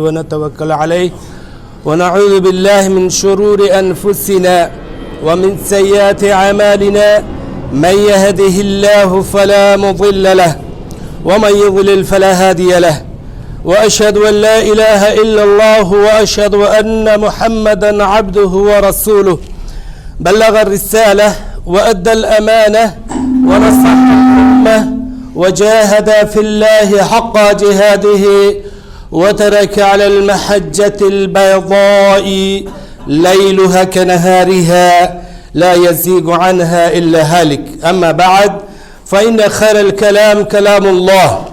ونتوكل عليه ونعوذ بالله من شرور أنفسنا ومن سيئات أعمالنا من يهده الله فلا مضل له ومن يضلل فلا هادي له وأشهد أن لا إله إلا الله وأشهد أن محمدا عبده ورسوله بلغ الرسالة وأدى الأمانة ونصح الأمة وجاهد في الله حق جهاده وترك على المحجة البيضاء ليلها كنهارها لا يزيغ عنها إلا هالك. أما بعد فإن خير الكلام كلام الله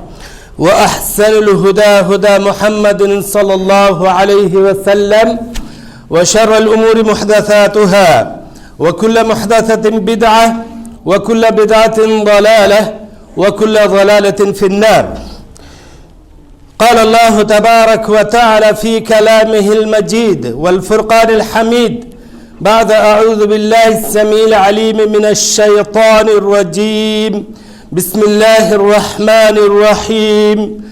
وأحسن الهدى هدى محمد صلى الله عليه وسلم وشر الأمور محدثاتها وكل محدثة بدعة وكل بدعة ضلالة وكل ضلالة في النار. قال الله تبارك وتعالى في كلامه المجيد والفرقان الحميد بعد أعوذ بالله السميع العليم من الشيطان الرجيم بسم الله الرحمن الرحيم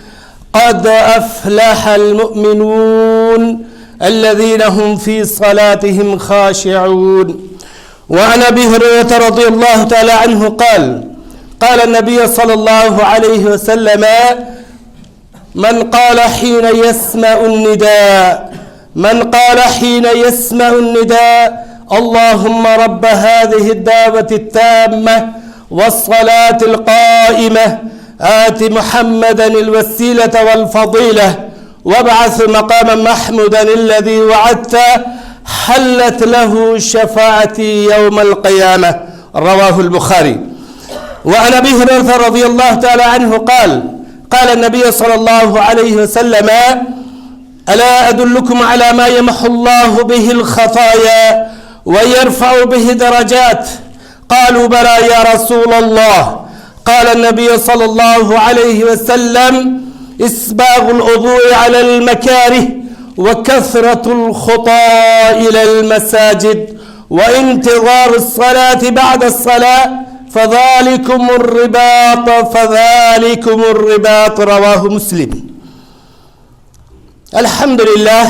قد أفلح المؤمنون الذين هم في صلاتهم خاشعون. وعن أبي هريرة رضي الله تعالى عنه قال النبي صلى الله عليه وسلم من قال حين يسمع النداء اللهم رب هذه الدعوة التامة والصلاة القائمة آت محمدا الوسيلة والفضيلة وابعث مقاما محمودا الذي وعدته حلت له شفاعتي يوم القيامة. رواه البخاري. وعن أبي هريرة رضي الله تعالى عنه قال النبي صلى الله عليه وسلم ألا أدلكم على ما يمحو الله به الخطايا ويرفع به درجات؟ قالوا بلى يا رسول الله. قال النبي صلى الله عليه وسلم إسباغ الوضوء على المكاره وكثرة الخطى إلى المساجد وانتظار الصلاة بعد الصلاة فذلكم الرباط. رواه مسلم. الحمدللہ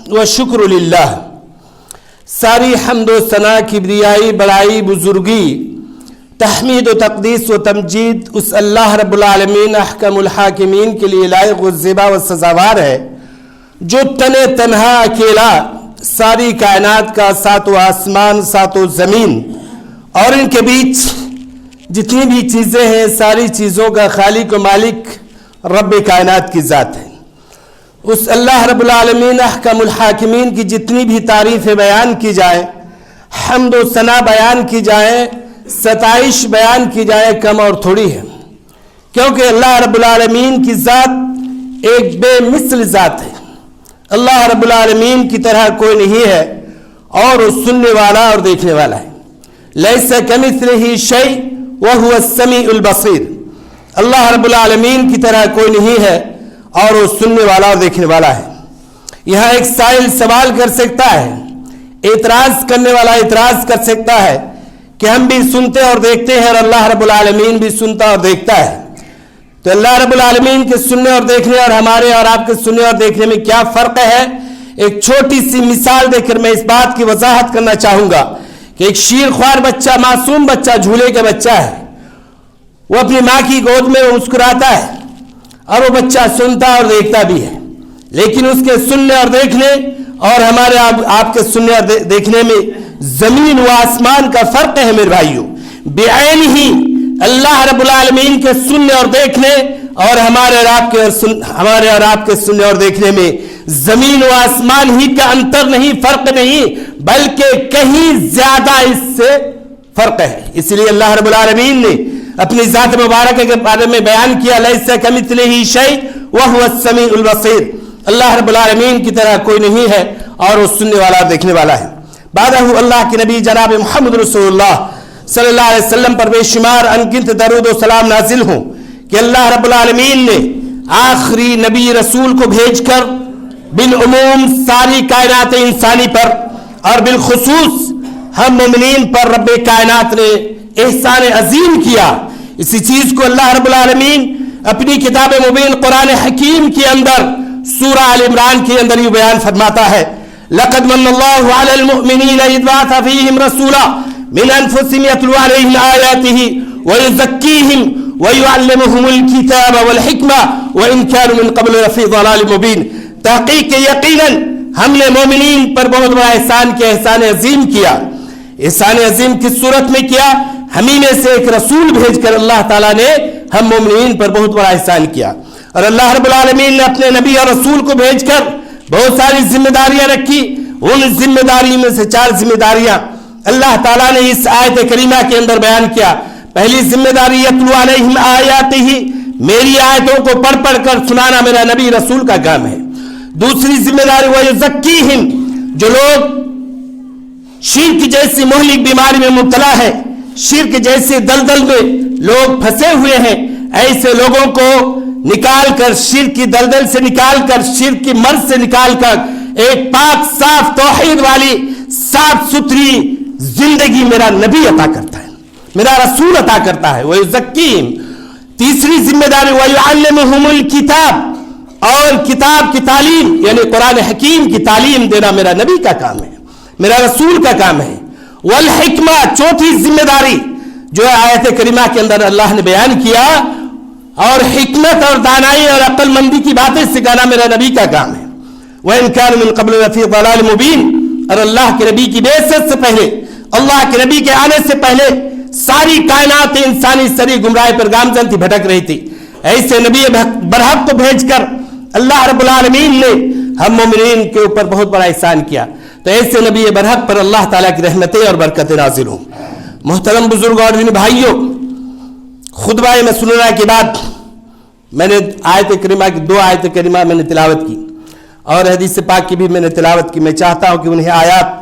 والشکر للہ. ساری حمد و ثنا کبریائی بڑائی بزرگی تحمید و تقدیس و تمجید اس اللہ رب العالمین احکم الحاکمین کے لیے لائق و زیبا و سزاوار ہے جو تنہا اکیلا ساری کائنات کا ساتوں آسمان ساتوں زمین اور ان کے بیچ جتنی بھی چیزیں ہیں ساری چیزوں کا خالق و مالک رب کائنات کی ذات ہے. اس اللہ رب العالمین احکم الحاکمین کی جتنی بھی تعریفیں بیان کی جائیں حمد و ثنا بیان کی جائیں ستائش بیان کی جائے کم اور تھوڑی ہے کیونکہ اللہ رب العالمین کی ذات ایک بے مثل ذات ہے. اللہ رب العالمین کی طرح کوئی نہیں ہے اور وہ سننے والا اور دیکھنے والا ہے. لیس کمثلہ شیء وہو السمیع البصیر. اللہ رب العالمین کی طرح کوئی نہیں ہے اور وہ سننے والا اور دیکھنے والا ہے. یہاں ایک سائل سوال کر سکتا ہے, اعتراض کرنے والا اعتراض کر سکتا ہے کہ ہم بھی سنتے اور دیکھتے ہیں اور اللہ رب العالمین بھی سنتا اور دیکھتا ہے, تو اللہ رب العالمین کے سننے اور دیکھنے اور ہمارے اور آپ کے سننے اور دیکھنے میں کیا فرق ہے؟ ایک چھوٹی سی مثال دے کر میں اس بات کی وضاحت کرنا چاہوں گا کہ ایک شیر خوار بچہ, معصوم بچہ, جھولے کا بچہ ہے, وہ اپنی ماں کی گود میں وہ مسکراتا ہے اور وہ بچہ سنتا اور دیکھتا بھی ہے, لیکن اس کے سننے اور دیکھنے اور ہمارے آپ کے سننے اور دیکھنے میں زمین و آسمان کا فرق ہے میرے بھائیوں. بعین ہی اللہ رب العالمین کے سننے اور دیکھنے اور ہمارے اور آپ کے سننے اور دیکھنے میں زمین و آسمان ہی کا انتر نہیں, فرق نہیں, بلکہ کہیں زیادہ اس سے فرق ہے. اس لیے اللہ رب العالمین نے اپنی ذات مبارکہ کے بارے میں بیان کیا لیس کمثلہ شیء وہو السمیع البصیر. اللہ رب العالمین کی طرح کوئی نہیں ہے اور وہ سننے والا اور دیکھنے والا ہے. بعدہ اللہ کے نبی جناب محمد رسول اللہ صلی اللہ علیہ وسلم پر بے شمار انگنت درود و سلام نازل ہوں کہ اللہ رب العالمین نے آخری نبی رسول کو بھیج کر بالعموم ساری کائنات انسانی پر اور بالخصوص ہم مومنین پر رب کائنات نے احسان عظیم کیا. اسی چیز کو اللہ رب العالمین اپنی کتاب مبین قرآن حکیم کے اندر سورہ آل عمران کے اندر یہ بیان فرماتا ہے لقد من اللہ علی المؤمنین اذ بعث فیہم رسولا من انفسہم یتلو علیہم آیاتہ ویزکیہم ویعلمہم الکتاب والحکمہ وان کانوا من قبل لفی ضلال مبین. تحقیق یقیناً ہم نے مومنین پر بہت بڑا احسان کیا, احسان عظیم کیا. احسان عظیم کس صورت میں کیا؟ ہمیں میں سے ایک رسول بھیج کر اللہ تعالیٰ نے ہم مومنین پر بہت بڑا احسان کیا. اور اللہ رب العالمین نے اپنے نبی اور رسول کو بھیج کر بہت ساری ذمہ داریاں رکھی. ان ذمہ داری میں سے 4 ذمہ داریاں اللہ تعالیٰ نے اس آیت کریمہ کے اندر بیان کیا. پہلی ذمہ داری یتلو علیہم آیاتہ, میری آیتوں کو پڑھ پڑھ کر سنانا میرا نبی رسول کا کام ہے. دوسری ذمہ داری ویزکیہم, جو لوگ شرک جیسی مہلک بیماری میں مبتلا ہے, شرک جیسے دلدل میں لوگ پھنسے ہوئے ہیں, ایسے لوگوں کو نکال کر شرک کی دلدل سے نکال کر, شرک کی مرض سے نکال کر ایک پاک صاف توحید والی صاف ستھری زندگی میرا نبی عطا کرتا ہے, میرا رسول عطا کرتا ہے. وَيُزَكِّيهِمْ. تیسری ذمہ داری وَيُعَلِّمُهُمُ الْكِتَابَ, اور کتاب کی تعلیم یعنی قرآن حکیم کی تعلیم دینا میرا نبی کا کام ہے, میرا رسول کا کام ہے. والحکمہ, چوتھی ذمہ داری جو آیت کریمہ کے اندر اللہ نے بیان کیا, اور حکمت اور دانائی اور عقل مندی کی باتیں سکھانا میرا نبی کا کام ہے. وَإِن كَانُوا مِن قَبْلُ لَفِي ضَلَالٍ مُبِينٍ. اور اللہ کے نبی کی بعثت سے پہلے, اللہ کے نبی کے آنے سے پہلے ساری کائنات انسانی سری گمراہی پر گامزن تھی, بھٹک رہی تھی. ایسے نبی برحق کو بھیج کر اللہ رب العالمین نے ہم مومنین کے اوپر بہت بڑا احسان کیا. تو ایسے نبی برحق پر اللہ تعالیٰ کی رحمتیں اور برکتیں نازل ہوں. محترم بزرگ اور بھائیوں, خطبہ میں سننا کے بعد میں نے آیت کریمہ کی 2 آیت کریمہ میں نے تلاوت کی, اور حدیث پاک کی بھی میں نے تلاوت کی. میں چاہتا ہوں کہ انہیں آیات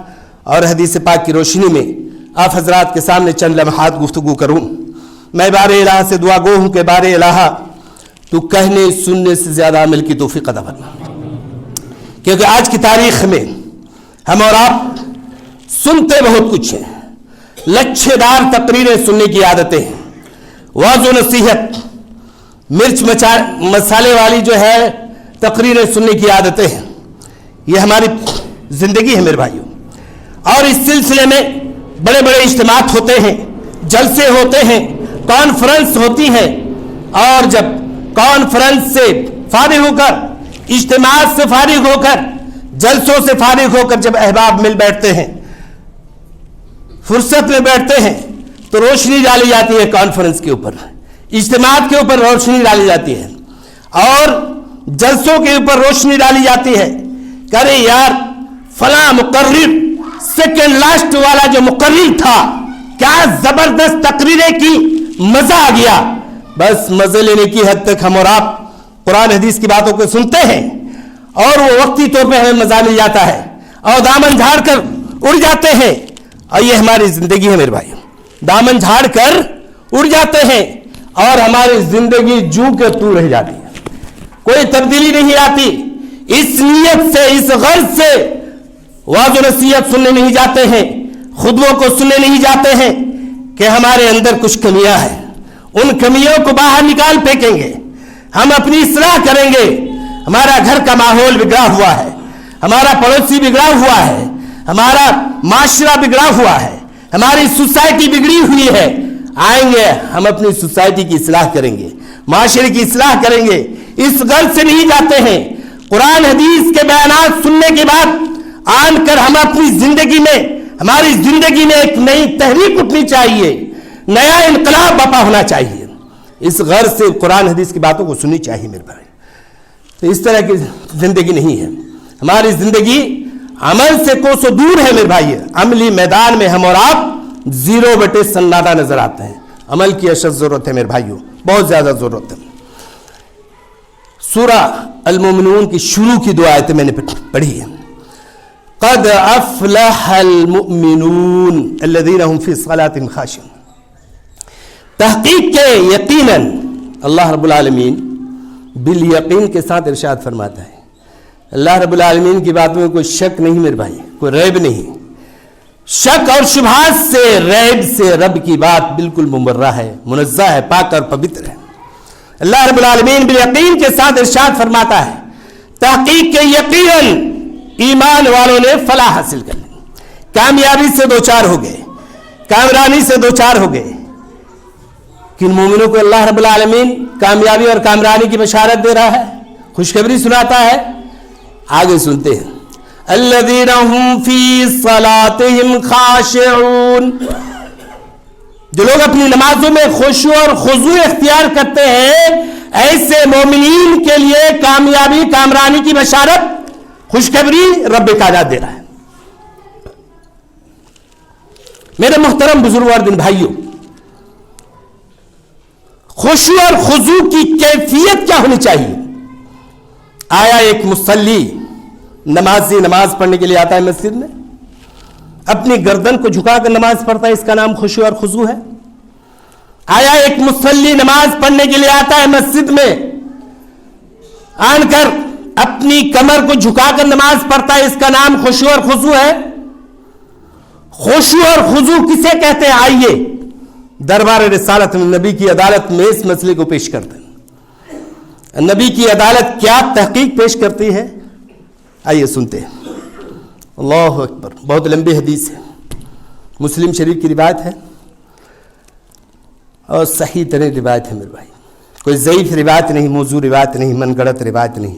اور حدیث پاک کی روشنی میں آپ حضرات کے سامنے چند لمحات گفتگو کروں. میں بار الہ سے دعا گو ہوں کہ بار الہ تو کہنے سننے سے زیادہ عمل کی توفیق عطا فرما, کیونکہ آج کی تاریخ میں ہم اور آپ سنتے بہت کچھ ہیں, لچھے دار تقریریں سننے کی عادتیں ہیں, واعظ و نصیحت مرچ مسالے والی جو ہے تقریریں سننے کی عادتیں ہیں. یہ ہماری زندگی ہے میرے بھائیوں. اور اس سلسلے میں بڑے بڑے اجتماعات ہوتے ہیں, جلسے ہوتے ہیں, کانفرنس ہوتی ہیں, اور جب کانفرنس سے فارغ ہو کر, اجتماعات سے فارغ ہو کر, جلسوں سے فارغ ہو کر جب احباب مل بیٹھتے ہیں, فرصت میں بیٹھتے ہیں, تو روشنی ڈالی جاتی ہے کانفرنس کے اوپر, اجتماعات کے اوپر روشنی ڈالی جاتی ہے, اور جلسوں کے اوپر روشنی ڈالی جاتی ہے. کرے یار فلاں مقرر سیکنڈ لاسٹ والا جو مقرر تھا, کیا زبردست تقریریں کی, مزہ آ گیا. بس مزے لینے کی حد تک ہم اور آپ قرآن حدیث کی باتوں کو سنتے ہیں, اور وہ وقتی طور پہ ہمیں مزہ مل جاتا ہے, اور دامن جھاڑ کر اڑ جاتے ہیں. اور یہ ہماری زندگی ہے میرے بھائی, دامن جھاڑ کر اڑ جاتے ہیں, اور ہماری زندگی جو کے تو رہ جاتی ہے, کوئی تبدیلی نہیں آتی. اس نیت سے, اس غرض سے واعظ و نصیحت سننے نہیں جاتے ہیں, خطبوں کو سننے نہیں جاتے ہیں کہ ہمارے اندر کچھ کمیاں ہیں, ان کمیوں کو باہر نکال پھینکیں گے, ہم اپنی اصلاح کریں گے. ہمارا گھر کا ماحول بگڑا ہوا ہے, ہمارا پڑوسی بگڑا ہوا ہے, ہمارا معاشرہ بگڑا ہوا ہے, ہماری سوسائٹی بگڑی ہوئی ہے. آئیں گے, ہم اپنی سوسائٹی کی اصلاح کریں گے, معاشرے کی اصلاح کریں گے. اس غرض سے نہیں جاتے ہیں. قرآن حدیث کے بیانات سننے کے بعد آن کر ہم اپنی زندگی میں, ہماری زندگی میں ایک نئی تحریک اٹھنی چاہیے, نیا انقلاب برپا ہونا چاہیے. اس غرض سے قرآن حدیث کی باتوں کو سننی چاہیے میرے بھائی. تو اس طرح کی زندگی نہیں ہے ہماری زندگی, عمل سے کوسوں دور ہے میرے بھائی. عملی میدان میں ہم اور آپ 0 سناٹا نظر آتے ہیں. عمل کی اشد ضرورت ہے میرے بھائیوں, بہت زیادہ ضرورت ہے. سورہ المومنون کی شروع کی 2 آیتیں میں نے پڑھی ہیں. قد افلح المؤمنون الذين هم في صلاتهم خاشعون. تحقیق کے یقیناً اللہ رب العالمین بالیقین کے ساتھ ارشاد فرماتا ہے. اللہ رب العالمین کی باتوں میں کوئی شک نہیں میرے بھائی, کوئی ریب نہیں. شک اور شبہات سے, ریب سے رب کی بات بالکل مبرہ ہے, منزہ ہے, پاک اور پوتر ہے. اللہ رب العالمین بالیقین کے ساتھ ارشاد فرماتا ہے تحقیق کے یقیناً ایمان والوں نے فلاح حاصل کر لی، کامیابی سے دوچار ہو گئے، کامرانی سے دوچار ہو گئے۔ کن مومنوں کو اللہ رب العالمین کامیابی اور کامرانی کی بشارت دے رہا ہے، خوشخبری سناتا ہے؟ آگے سنتے ہیں، الذین هم فی صلاتہم خاشعون، جو لوگ اپنی نمازوں میں خشوع اور خضوع اختیار کرتے ہیں، ایسے مومنین کے لیے کامیابی کامرانی کی بشارت، خوشخبری رب کائنات دے رہا ہے۔ میرے محترم بزرگوں اور دین بھائیوں، خشوع اور خضوع کی کیفیت کیا ہونی چاہیے؟ آیا ایک مصلی نمازی نماز پڑھنے کے لیے آتا ہے مسجد میں، اپنی گردن کو جھکا کر نماز پڑھتا ہے، اس کا نام خشوع اور خضوع ہے؟ آیا ایک مصلی نماز پڑھنے کے لیے آتا ہے مسجد میں، آن کر اپنی کمر کو جھکا کر نماز پڑھتا ہے، اس کا نام خشوع اور خضوع ہے؟ خشوع اور خضوع کسے کہتے ہیں؟ آئیے دربار رسالت میں نبی کی عدالت میں اس مسئلے کو پیش کرتے ہیں۔ نبی کی عدالت کیا تحقیق پیش کرتی ہے؟ آئیے سنتے ہیں۔ اللہ اکبر، بہت لمبی حدیث ہے، مسلم شریف کی روایت ہے اور صحیح ترین روایت ہے میرے بھائی، کوئی ضعیف روایت نہیں، موضوع روایت نہیں، من گڑت روایت نہیں،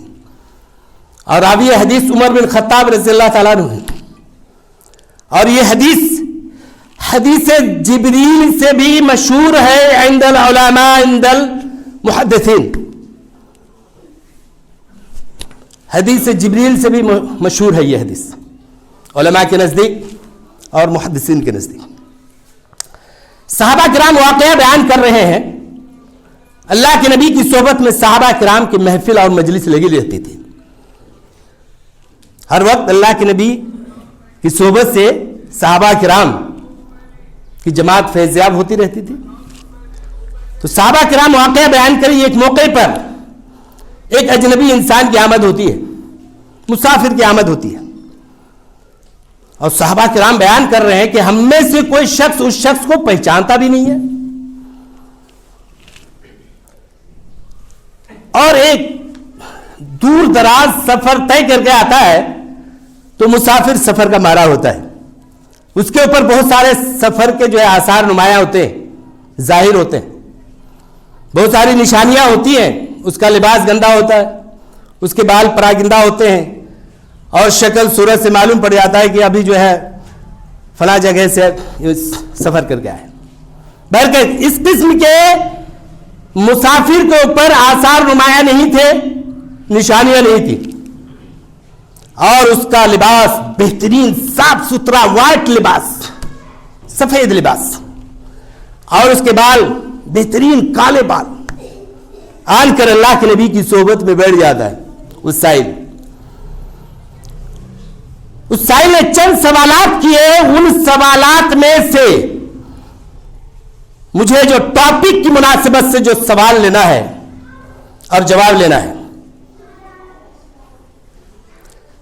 اور راوی حدیث عمر بن خطاب رضی اللہ تعالیٰ عنہ ہے، اور یہ حدیث جبریل سے بھی مشہور ہے عند العلماء عند المحدثین، حدیث جبریل سے بھی مشہور ہے یہ حدیث علماء کے نزدیک اور محدثین کے نزدیک۔ صحابہ کرام واقعہ بیان کر رہے ہیں، اللہ کے نبی کی صحبت میں صحابہ کرام کی محفل اور مجلس لگی رہتی تھی، ہر وقت اللہ کے نبی کی صحبت سے صحابہ کرام کی جماعت فیضیاب ہوتی رہتی تھی۔ تو صحابہ کرام واقعہ بیان کری، ایک موقع پر ایک اجنبی انسان کی آمد ہوتی ہے، مسافر کی آمد ہوتی ہے، اور صحابہ کرام بیان کر رہے ہیں کہ ہم میں سے کوئی شخص اس شخص کو پہچانتا بھی نہیں ہے، اور ایک دور دراز سفر طے کر کے آتا ہے تو مسافر سفر کا مارا ہوتا ہے، اس کے اوپر بہت سارے سفر کے جو ہے آثار نمایاں ہوتے ہیں، ظاہر ہوتے ہیں، بہت ساری نشانیاں ہوتی ہیں، اس کا لباس گندا ہوتا ہے، اس کے بال پراگندہ ہوتے ہیں، اور شکل صورت سے معلوم پڑ جاتا ہے کہ ابھی جو ہے فلاں جگہ سے سفر کر گیا ہے۔ بہرکیف اس قسم کے مسافر کے اوپر آثار نمایاں نہیں تھے، نشانیاں نہیں تھی، اور اس کا لباس بہترین صاف ستھرا وائٹ لباس، سفید لباس، اور اس کے بال بہترین کالے بال، آن کر اللہ کے نبی کی صحبت میں بیٹھ جاتا ہے۔ اس سائل نے چند سوالات کیے، ان سوالات میں سے مجھے جو ٹاپک کی مناسبت سے جو سوال لینا ہے اور جواب لینا ہے،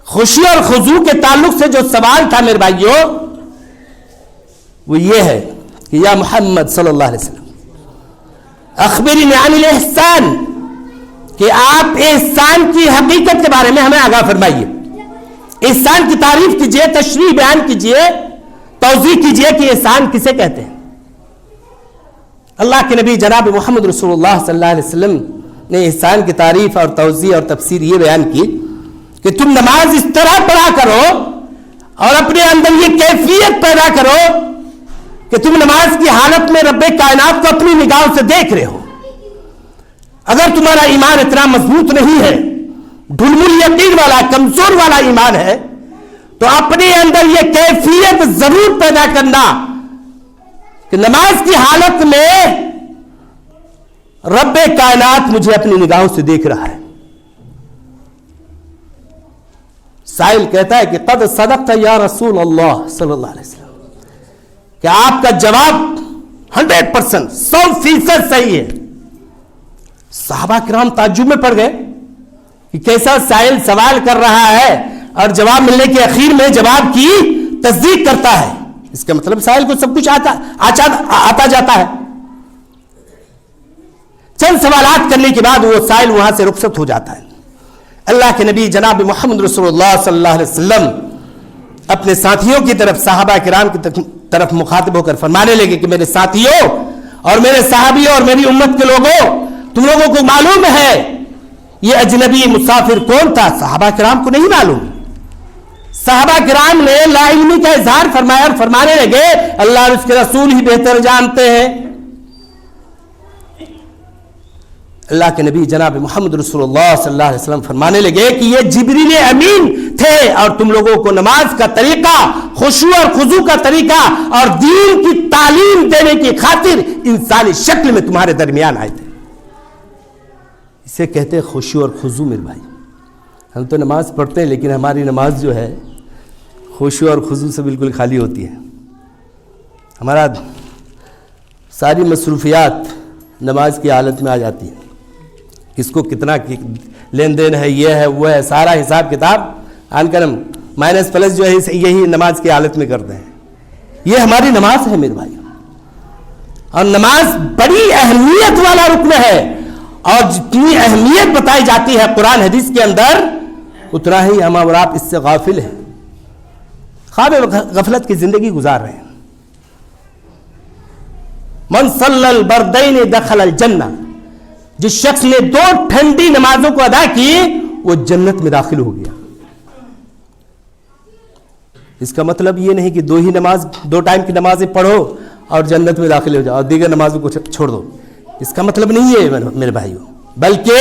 خوشی اور خضوع کے تعلق سے جو سوال تھا میرے بھائیوں، وہ یہ ہے کہ یا محمد صلی اللہ علیہ وسلم اخبرنی عن الاحسان، کہ آپ احسان کی حقیقت کے بارے میں ہمیں آگاہ فرمائیے، احسان کی تعریف کیجئے، تشریح بیان کیجئے، توضیح کیجئے کہ احسان کسے کہتے ہیں۔ اللہ کے نبی جناب محمد رسول اللہ صلی اللہ علیہ وسلم نے احسان کی تعریف اور توضیح اور تفسیر یہ بیان کی کہ تم نماز اس طرح پڑھا کرو اور اپنے اندر یہ کیفیت پیدا کرو کہ تم نماز کی حالت میں رب کائنات کو اپنی نگاہوں سے دیکھ رہے ہو۔ اگر تمہارا ایمان اتنا مضبوط نہیں ہے، ڈھلمل یقین والا، کمزور والا ایمان ہے، تو اپنے اندر یہ کیفیت ضرور پیدا کرنا کہ نماز کی حالت میں رب کائنات مجھے اپنی نگاہوں سے دیکھ رہا ہے۔ سائل کہتا ہے کہ قد صدقت یا رسول اللہ صلی اللہ علیہ وسلم، کہ آپ کا جواب 100%، 100% صحیح ہے۔ صحابہ کرام تعجب میں پڑ گئے کہ کیسا سائل سوال کر رہا ہے اور جواب ملنے کے اخیر میں جواب کی تصدیق کرتا ہے، اس کا مطلب سائل کو سب کچھ آتا جاتا ہے۔ چند سوالات کرنے کے بعد وہ سائل وہاں سے رخصت ہو جاتا ہے۔ اللہ کے نبی جناب محمد رسول اللہ صلی اللہ علیہ وسلم اپنے ساتھیوں کی طرف، صحابہ کرام کی طرف مخاطب ہو کر فرمانے لگے کہ میرے ساتھیوں اور میرے صحابیوں اور میری امت کے لوگوں، تم لوگوں کو معلوم ہے یہ اجنبی مسافر کون تھا؟ صحابہ کرام کو نہیں معلوم. صحابہ کرام نے لا علمی کا اظہار فرمایا اور فرمانے لگے اللہ اور اس کے رسول ہی بہتر جانتے ہیں. اللہ کے نبی جناب محمد رسول اللہ صلی اللہ علیہ وسلم فرمانے لگے کہ یہ جبریل امین تھے اور تم لوگوں کو نماز کا طریقہ، خشوع اور خضوع کا طریقہ اور دین کی تعلیم دینے کی خاطر انسانی شکل میں تمہارے درمیان آئے تھے. اسے کہتے ہیں خشوع اور خضوع. میرے بھائی، ہم تو نماز پڑھتے ہیں لیکن ہماری نماز جو ہے خشوع اور خضوع سے بالکل خالی ہوتی ہے. ہمارا ساری مصروفیات نماز کی حالت میں آ جاتی ہیں. کس کو کتنا لین دین ہے، یہ ہے وہ ہے، سارا حساب کتاب آن کر ہم مائنس پلس جو ہے یہی نماز کی حالت میں کرتے ہیں. یہ ہماری نماز ہے میرے بھائی، اور نماز بڑی اہمیت والا رکن ہے، اور جتنی اہمیت بتائی جاتی ہے قرآن حدیث کے اندر اتنا ہی ہم اور آپ اس سے غافل ہیں، خواب غفلت کی زندگی گزار رہے ہیں. من صلی البردین دخل الجنہ، جس شخص نے 2 ٹھنڈی نمازوں کو ادا کی وہ جنت میں داخل ہو گیا. اس کا مطلب یہ نہیں کہ 2 ٹائم کی نمازیں پڑھو اور جنت میں داخل ہو جاؤ اور دیگر نمازوں کو چھوڑ دو. اس کا مطلب نہیں ہے میرے بھائیوں، بلکہ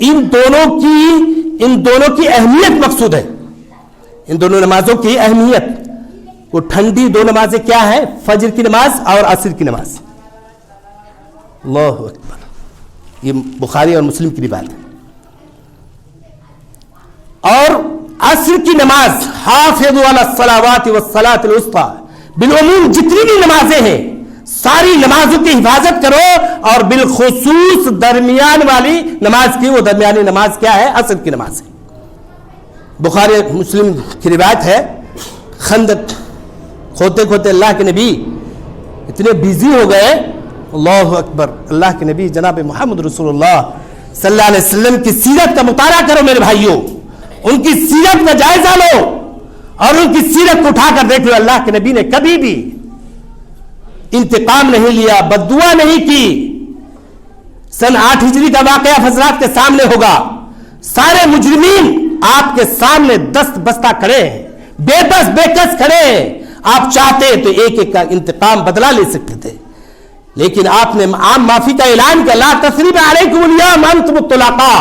ان دونوں کی اہمیت مقصود ہے. ان دونوں نمازوں کی اہمیت، وہ ٹھنڈی 2 نمازیں کیا ہے؟ فجر کی نماز اور عصر کی نماز. اللہ اکبر. یہ بخاری اور مسلم کی روایت ہے. اور عصر کی نماز حافظوا علی الصلوات والصلاۃ الوسطی، بالعموم جتنی بھی نمازیں ہیں ساری نمازوں کی حفاظت کرو، اور بالخصوص درمیان والی نماز کی، وہ درمیانی نماز کیا ہے؟ عصر کی نماز ہے. بخاری مسلم کی روایت ہے، خندق کھوتے کھوتے اللہ کے نبی اتنے بیزی ہو گئے، اللہ اکبر. اللہ کے نبی جناب محمد رسول اللہ صلی اللہ علیہ وسلم کی سیرت کا مطالعہ کرو میرے بھائیوں، ان کی سیرت کا جائزہ لو اور ان کی سیرت کو اٹھا کر دیکھ لو. اللہ کے نبی نے کبھی بھی انتقام نہیں لیا، بد دعا نہیں کی. سن 8 ہجری کا واقعہ حضرات کے سامنے ہوگا. سارے مجرمین آپ کے سامنے دست بستہ کھڑے ہیں، بے بس بے کس کھڑے ہیں. آپ چاہتے تو ایک ایک کا انتقام بدلا لے سکتے تھے، لیکن آپ نے عام معافی کا اعلان کیا. لا تثریب علیکم الیوم انتم الطلقاء،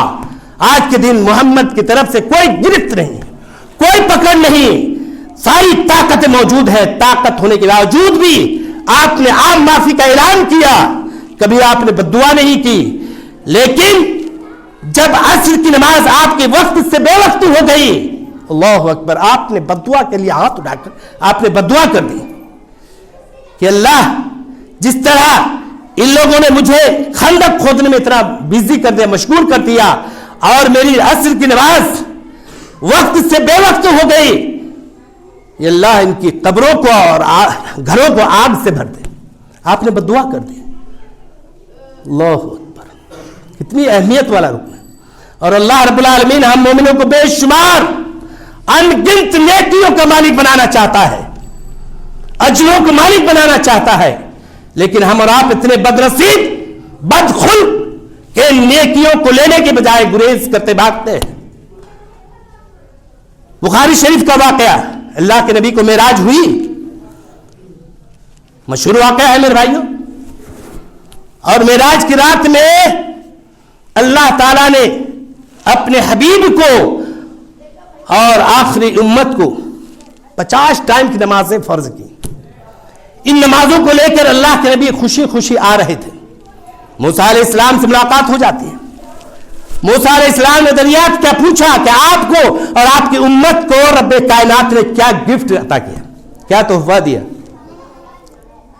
آج کے دن محمد کی طرف سے کوئی گرفت نہیں، کوئی پکڑ نہیں. ساری طاقت موجود ہے، طاقت ہونے کے باوجود بھی آپ نے عام معافی کا اعلان کیا. کبھی آپ نے بد دعا نہیں کی. لیکن جب عصر کی نماز آپ کے وقت سے بے وقت ہو گئی، اللہ اکبر، آپ نے بد دعا کے لیے ہاتھ اٹھا کر آپ نے بد دعا کر دی کہ اللہ، جس طرح ان لوگوں نے مجھے خندق کھودنے میں اتنا بزی کر دیا، مشغول کر دیا، اور میری عصر کی نماز وقت سے بے وقت ہو گئی، یہ اللہ ان کی قبروں کو اور گھروں کو آگ سے بھر دے. آپ نے بد دعا کر دی. اللہ اکبر، کتنی اہمیت والا رکن ہے. اور اللہ رب العالمین ہم مومنوں کو بے شمار ان گنت نیکیوں کا مالک بنانا چاہتا ہے، اجروں کو مالک بنانا چاہتا ہے، لیکن ہم اور آپ اتنے بدنصیب، بدخلق کہ نیکیوں کو لینے کے بجائے گریز کرتے بھاگتے ہیں. بخاری شریف کا واقعہ، اللہ کے نبی کو معراج ہوئی، مشہور واقعہ ہے میرے بھائیوں. اور معراج کی رات میں اللہ تعالیٰ نے اپنے حبیب کو اور آخری امت کو 50 ٹائم کی نمازیں فرض کی. ان نمازوں کو لے کر اللہ کے نبی خوشی خوشی آ رہے تھے. موسیٰ علیہ السلام سے ملاقات ہو جاتی ہے. موسیٰ علیہ السلام نے دریافت کیا پوچھا کہ آپ کو اور آپ کی امت کو رب کائنات نے کیا گفٹ عطا کیا، کیا تحفہ دیا.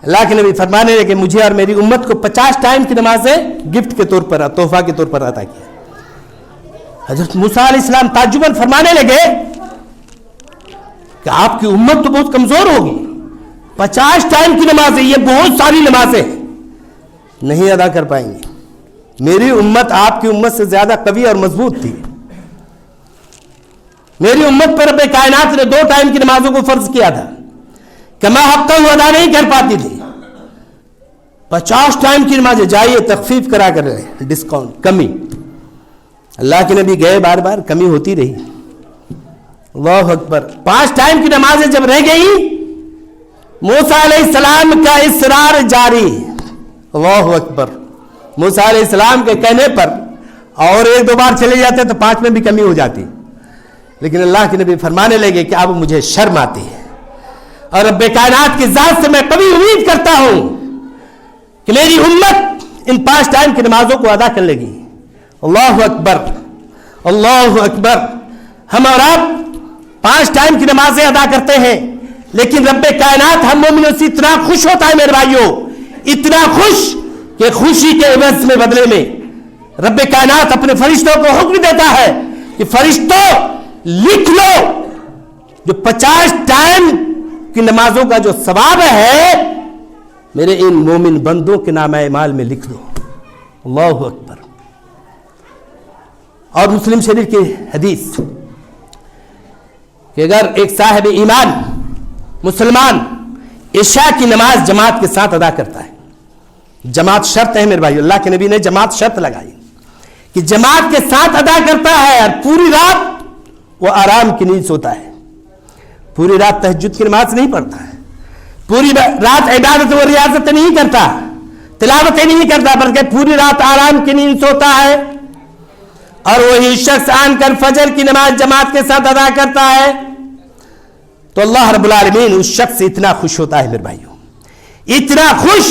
اللہ کے نبی فرمانے لگے کہ مجھے اور میری امت کو 50 ٹائم کی نمازیں گفٹ کے طور پر، تحفہ کے طور پر عطا کیا. حضرت موسیٰ علیہ السلام تعجباً فرمانے لگے کہ آپ کی امت تو بہت کمزور ہوگی، 50 ٹائم کی نمازیں، یہ بہت ساری نمازیں نہیں ادا کر پائیں گے. میری امت آپ کی امت سے زیادہ قوی اور مضبوط تھی. میری امت پر رب کائنات نے 2 ٹائم کی نمازوں کو فرض کیا تھا کہ میں حقہ ادا نہیں کر پاتی تھی. 50 ٹائم کی نمازیں جائیے تخفیف کرا کر رہے, ڈسکاؤنٹ, کمی. اللہ کے نبی گئے, بار بار کمی ہوتی رہی. اللہ اکبر. 5 ٹائم کی نمازیں جب رہ گئی, موسیٰ علیہ السلام کا اصرار جاری. اللہ اکبر. موسیٰ علیہ السلام کے کہنے پر اور 1-2 بار چلے جاتے تو 5 میں بھی کمی ہو جاتی, لیکن اللہ کے نبی فرمانے لگے کہ اب مجھے شرم آتی ہے, اور رب کائنات کی ذات سے میں کبھی امید کرتا ہوں کہ میری امت ان 5 ٹائم کی نمازوں کو ادا کر لے گی. اللہ اکبر, اللہ اکبر. ہم اور آپ 5 ٹائم کی نمازیں ادا کرتے ہیں, لیکن رب کائنات ہم مومنوں سے اتنا خوش ہوتا ہے میرے بھائیوں, اتنا خوش کہ خوشی کے عوض میں بدلے میں رب کائنات اپنے فرشتوں کو حکم دیتا ہے کہ فرشتوں لکھ لو جو 50 ٹائم کی نمازوں کا جو ثواب ہے میرے ان مومن بندوں کے نام اعمال میں لکھ دو. اللہ اکبر. اور مسلم شریف کی حدیث کہ اگر ایک صاحب ایمان مسلمان عشاء کی نماز جماعت کے ساتھ ادا کرتا ہے, جماعت شرط ہے میرے بھائی, اللہ کے نبی نے جماعت شرط لگائی کہ جماعت کے ساتھ ادا کرتا ہے اور پوری رات وہ آرام کی نیند سوتا ہے, پوری رات تہجد کی نماز نہیں پڑھتا ہے, پوری رات عبادت و ریاضت نہیں کرتا, تلاوت نہیں کرتا, بلکہ پوری رات آرام کی نیند سوتا ہے, اور وہی شخص آن کر فجر کی نماز جماعت کے ساتھ ادا کرتا ہے, تو اللہ رب العالمین اس شخص سے اتنا خوش ہوتا ہے میرے بھائیوں, اتنا خوش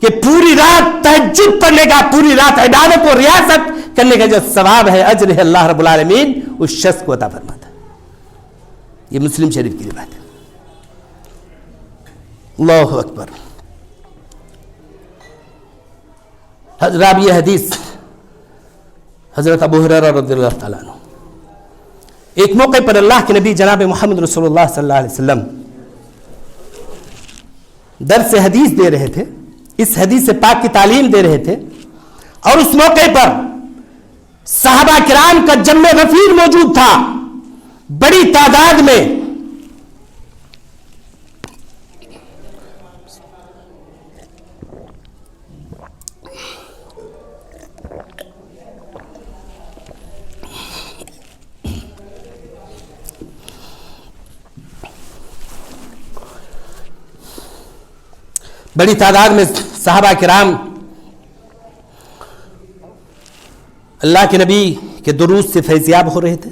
کہ پوری رات تہجد پڑھنے کا, پوری رات عبادت و ریاضت کرنے کا جو ثواب ہے, اجر ہے, اللہ رب العالمین اس شخص کو عطا فرماتا ہے. یہ مسلم شریف کی روایت ہے. اللہ اکبر. راوی حدیث حضرت ابو ہریرہ رضی اللہ تعالیٰ عنہ, ایک موقع پر اللہ کے نبی جناب محمد رسول اللہ صلی اللہ علیہ وسلم درس حدیث دے رہے تھے, اس حدیث پاک کی تعلیم دے رہے تھے, اور اس موقع پر صحابہ کرام کا جمع غفیر موجود تھا بڑی تعداد میں. بڑی تعداد میں صحابہ کرام اللہ کے نبی کے دروس سے فیضیاب ہو رہے تھے,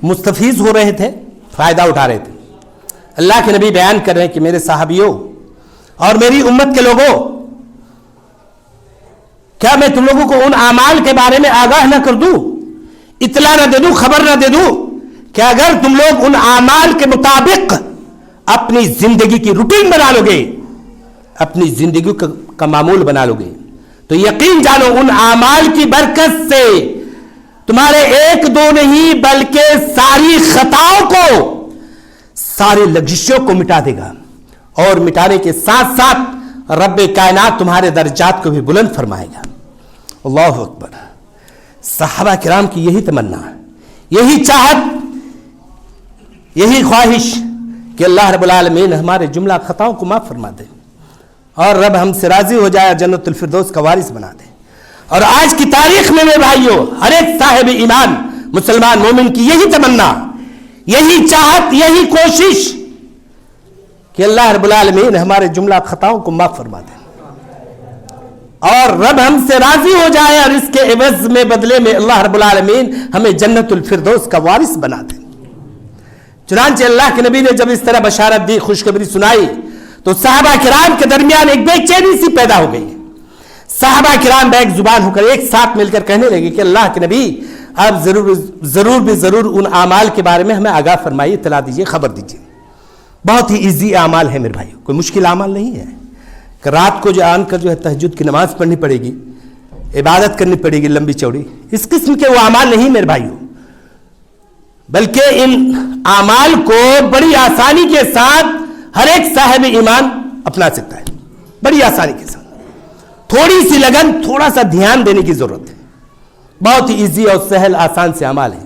مستفیض ہو رہے تھے, فائدہ اٹھا رہے تھے. اللہ کے نبی بیان کر رہے ہیں کہ میرے صحابیوں اور میری امت کے لوگوں, کیا میں تم لوگوں کو ان اعمال کے بارے میں آگاہ نہ کر دوں, اطلاع نہ دے دوں, خبر نہ دے دوں کہ اگر تم لوگ ان اعمال کے مطابق اپنی زندگی کی روٹین بنا لو گے, اپنی زندگی کا معمول بنا لو گے, تو یقین جانو ان اعمال کی برکت سے تمہارے 1-2 نہیں بلکہ ساری خطاؤں کو, ساری لغزشوں کو مٹا دے گا, اور مٹانے کے ساتھ ساتھ رب کائنات تمہارے درجات کو بھی بلند فرمائے گا. اللہ اکبر. صحابہ کرام کی یہی تمنا, یہی چاہت, یہی خواہش کہ اللہ رب العالمین ہمارے جملہ خطاؤں کو معاف فرما دے, اور رب ہم سے راضی ہو جائے, جنت الفردوس کا وارث بنا دے. اور آج کی تاریخ میں میرے بھائیوں ہر ایک صاحب ایمان مسلمان مومن کی یہی تمنا, یہی چاہت, یہی کوشش کہ اللہ رب العالمین ہمارے جملہ خطاؤں کو معاف فرما دے, اور رب ہم سے راضی ہو جائے, اور اس کے عوض میں بدلے میں اللہ رب العالمین ہمیں جنت الفردوس کا وارث بنا دے. چنانچہ اللہ کے نبی نے جب اس طرح بشارت دی, خوشخبری سنائی, تو صحابہ کرام کے درمیان ایک بے چینی سی پیدا ہو گئی. صحابہ کرام بیک زبان ہو کر ایک ساتھ مل کر کہنے لگے کہ اللہ کے نبی آپ ضرور ان اعمال کے بارے میں ہمیں آگاہ فرمائیے, اطلاع دیجیے, خبر دیجیے. بہت ہی ایزی اعمال ہے میرے بھائیو, کوئی مشکل اعمال نہیں ہے کہ رات کو جو آن کر جو ہے تہجد کی نماز پڑھنی پڑے گی, عبادت کرنی پڑے گی لمبی چوڑی, اس قسم کے وہ اعمال نہیں میرے بھائیو, بلکہ ان اعمال کو بڑی آسانی کے ساتھ ہر ایک صاحب ایمان اپنا سکتا ہے, بڑی آسانی کے ساتھ. تھوڑی سی لگن, تھوڑا سا دھیان دینے کی ضرورت ہے. بہت ہی ایزی اور سہل آسان سے اعمال ہیں.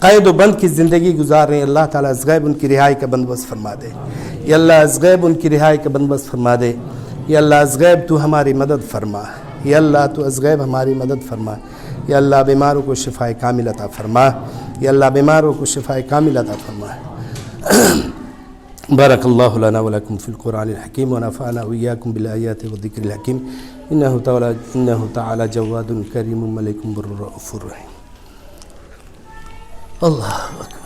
قید و بند کی زندگی گزار رہے ہیں، اللہ تعالیٰ از غیب ان کی رہائی کا بندوبست فرما دے، یا اللہ از غیب ان کی رہائی کا بندوبست فرما دے، یا اللہ از غیب تو ہماری مدد فرما، یا اللہ تو از غیب ہماری مدد فرما، یا اللہ بیماروں کو شفائے کامل عطا فرما، یا اللہ بیماروں کو شفائے کامل عطا فرما۔ بارک اللہ لنا ولکم فی القرآن الحکیم ونفعنا وإیاکم بالآیات والذکر الحکیم، انہ تعالی جواد کریم ملک بر رؤوف رحیم۔ اللہ اکبر۔